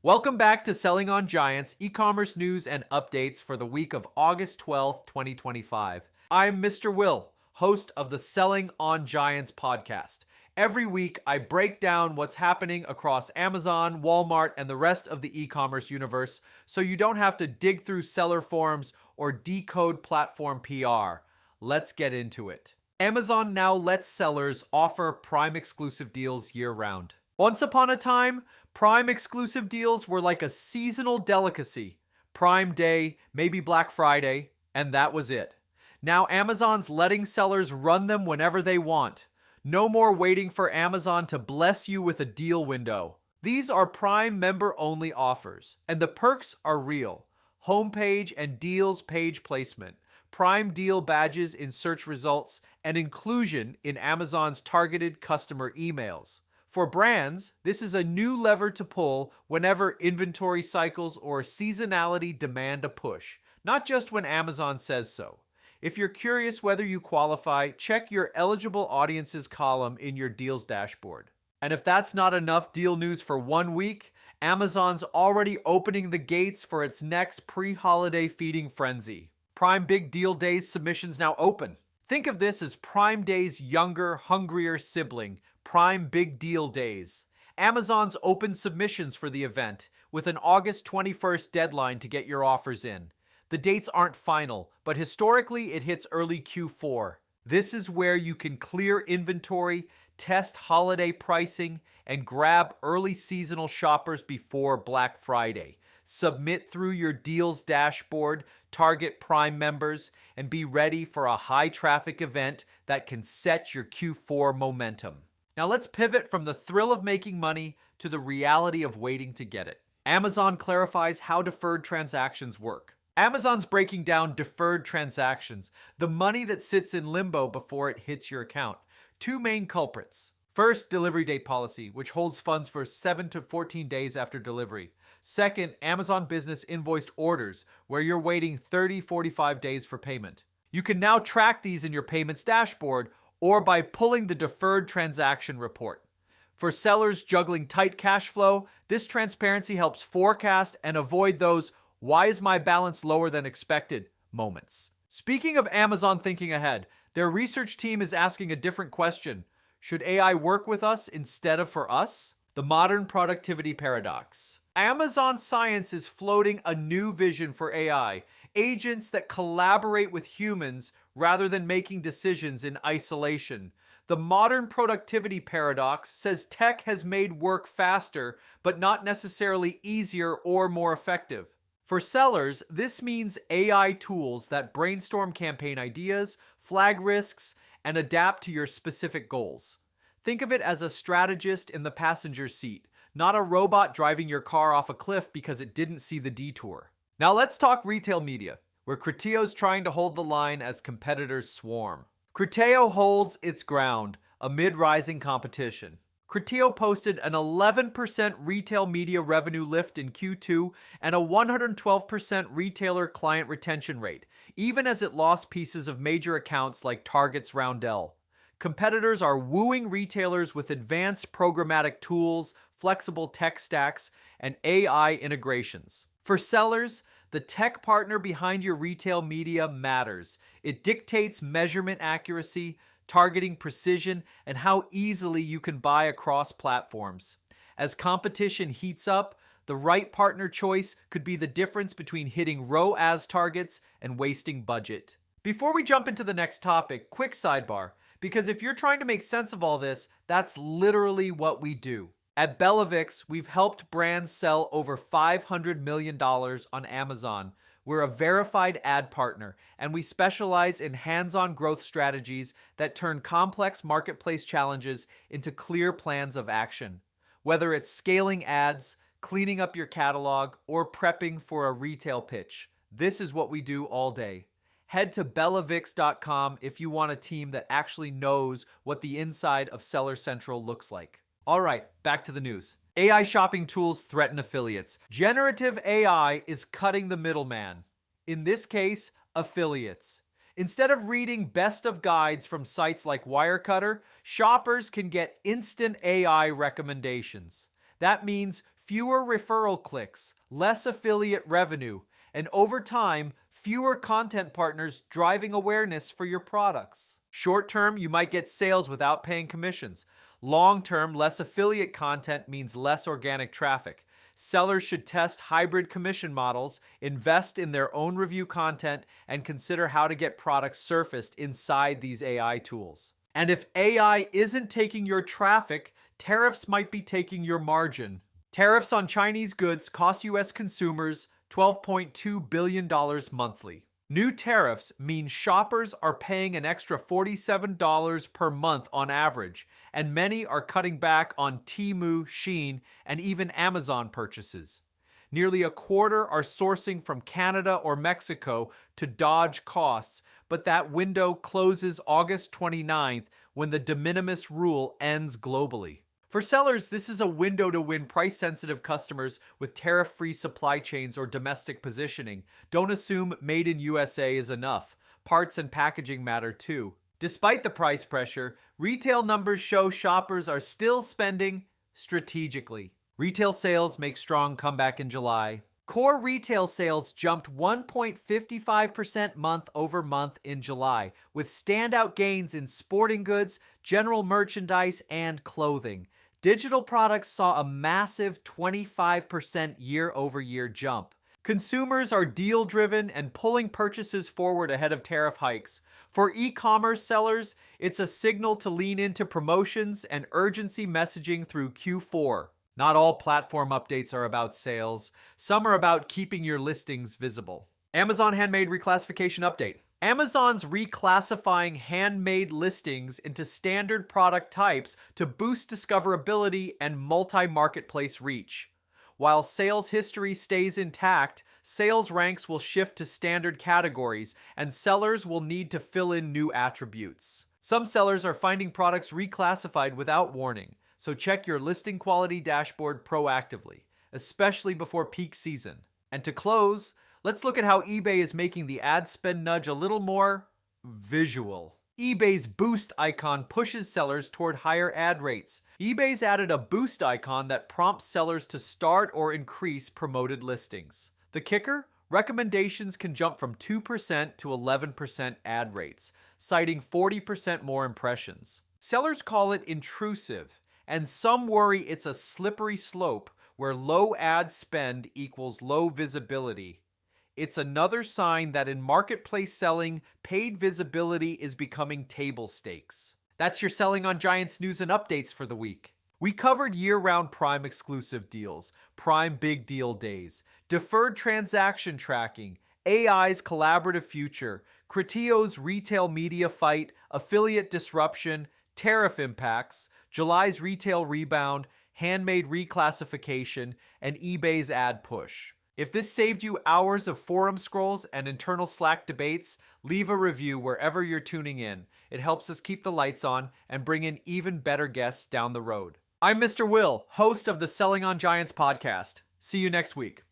Welcome back to Selling on Giants, e-commerce news and updates for the week of August 12th, 2025. I'm Mr. Will, host of the Selling on Giants podcast. Every week, I break down what's happening across Amazon, Walmart, and the rest of the e-commerce universe so you don't have to dig through seller forums or decode platform PR. Let's get into it. Amazon now lets sellers offer Prime exclusive deals year-round. Once upon a time, Prime exclusive deals were like a seasonal delicacy. Prime Day, maybe Black Friday, and that was it. Now Amazon's letting sellers run them whenever they want. No more waiting for Amazon to bless you with a deal window. These are Prime member-only offers, and the perks are real. Homepage and deals page placement, Prime deal badges in search results, and inclusion in Amazon's targeted customer emails. For brands, this is a new lever to pull whenever inventory cycles or seasonality demand a push, not just when Amazon says so. If you're curious whether you qualify, check your eligible audiences column in your deals dashboard. And if that's not enough deal news for 1 week, Amazon's already opening the gates for its next pre-holiday feeding frenzy. Prime Big Deal Days submissions now open. Think of this as Prime Day's younger, hungrier sibling, Prime Big Deal Days. Amazon's opened submissions for the event, with an August 21st deadline to get your offers in. The dates aren't final, but historically it hits early Q4. This is where you can clear inventory, test holiday pricing, and grab early seasonal shoppers before Black Friday. Submit through your deals dashboard, target Prime members, and be ready for a high traffic event that can set your Q4 momentum. Now let's pivot from the thrill of making money to the reality of waiting to get it. Amazon clarifies how deferred transactions work. Amazon's breaking down deferred transactions, the money that sits in limbo before it hits your account. Two main culprits. First, delivery date policy, which holds funds for 7 to 14 days after delivery. Second, Amazon Business invoiced orders, where you're waiting 30-45 days for payment. You can now track these in your payments dashboard or by pulling the deferred transaction report. For sellers juggling tight cash flow, this transparency helps forecast and avoid those "why is my balance lower than expected" moments. Speaking of Amazon thinking ahead, their research team is asking a different question. Should AI work with us instead of for us? The modern productivity paradox. Amazon Science is floating a new vision for AI, agents that collaborate with humans rather than making decisions in isolation. The modern productivity paradox says tech has made work faster, but not necessarily easier or more effective. For sellers, this means AI tools that brainstorm campaign ideas, flag risks, and adapt to your specific goals. Think of it as a strategist in the passenger seat, not a robot driving your car off a cliff because it didn't see the detour. Now let's talk retail media, where Criteo's trying to hold the line as competitors swarm. Criteo holds its ground amid rising competition. Criteo posted an 11% retail media revenue lift in Q2 and a 112% retailer client retention rate, even as it lost pieces of major accounts like Target's Roundel. Competitors are wooing retailers with advanced programmatic tools, flexible tech stacks, and AI integrations. For sellers, the tech partner behind your retail media matters. It dictates measurement accuracy, targeting precision, and how easily you can buy across platforms. As competition heats up, the right partner choice could be the difference between hitting ROAS targets and wasting budget. Before we jump into the next topic, quick sidebar, because if you're trying to make sense of all this, that's literally what we do. At Bellavix, we've helped brands sell over $500 million on Amazon. We're a verified ad partner, and we specialize in hands-on growth strategies that turn complex marketplace challenges into clear plans of action. Whether it's scaling ads, cleaning up your catalog, or prepping for a retail pitch, this is what we do all day. Head to bellavix.com if you want a team that actually knows what the inside of Seller Central looks like. All right, back to the news. AI shopping tools threaten affiliates. Generative AI is cutting the middleman. In this case, affiliates. Instead of reading best of guides from sites like Wirecutter, shoppers can get instant AI recommendations. That means fewer referral clicks, less affiliate revenue, and over time, fewer content partners driving awareness for your products. Short term, you might get sales without paying commissions. Long term, less affiliate content means less organic traffic. Sellers should test hybrid commission models, invest in their own review content, and consider how to get products surfaced inside these AI tools. And if AI isn't taking your traffic, tariffs might be taking your margin. Tariffs on Chinese goods cost US consumers $12.2 billion monthly. New tariffs mean shoppers are paying an extra $47 per month on average, and many are cutting back on Temu, Shein, and even Amazon purchases. Nearly a quarter are sourcing from Canada or Mexico to dodge costs, but that window closes August 29th when the de minimis rule ends globally. For sellers, this is a window to win price-sensitive customers with tariff-free supply chains or domestic positioning. Don't assume made in USA is enough. Parts and packaging matter too. Despite the price pressure, retail numbers show shoppers are still spending strategically. Retail sales make strong comeback in July. Core retail sales jumped 1.55% month over month in July, with standout gains in sporting goods, general merchandise, and clothing. Digital products saw a massive 25% year-over-year jump. Consumers are deal-driven and pulling purchases forward ahead of tariff hikes. For e-commerce sellers, it's a signal to lean into promotions and urgency messaging through Q4. Not all platform updates are about sales. Some are about keeping your listings visible. Amazon Handmade Reclassification Update. Amazon's reclassifying handmade listings into standard product types to boost discoverability and multi-marketplace reach. While sales history stays intact, sales ranks will shift to standard categories, and sellers will need to fill in new attributes. Some sellers are finding products reclassified without warning, so check your listing quality dashboard proactively, especially before peak season. And to close, let's look at how eBay is making the ad spend nudge a little more visual. eBay's boost icon pushes sellers toward higher ad rates. eBay's added a boost icon that prompts sellers to start or increase promoted listings. The kicker? Recommendations can jump from 2% to 11% ad rates, citing 40% more impressions. Sellers call it intrusive, and some worry it's a slippery slope where low ad spend equals low visibility. It's another sign that in marketplace selling, paid visibility is becoming table stakes. That's your Selling on Giants news and updates for the week. We covered year-round Prime exclusive deals, Prime big deal days, deferred transaction tracking, AI's collaborative future, Criteo's retail media fight, affiliate disruption, tariff impacts, July's retail rebound, handmade reclassification, and eBay's ad push. If this saved you hours of forum scrolls and internal Slack debates, leave a review wherever you're tuning in. It helps us keep the lights on and bring in even better guests down the road. I'm Mr. Will, host of the Selling on Giants podcast. See you next week.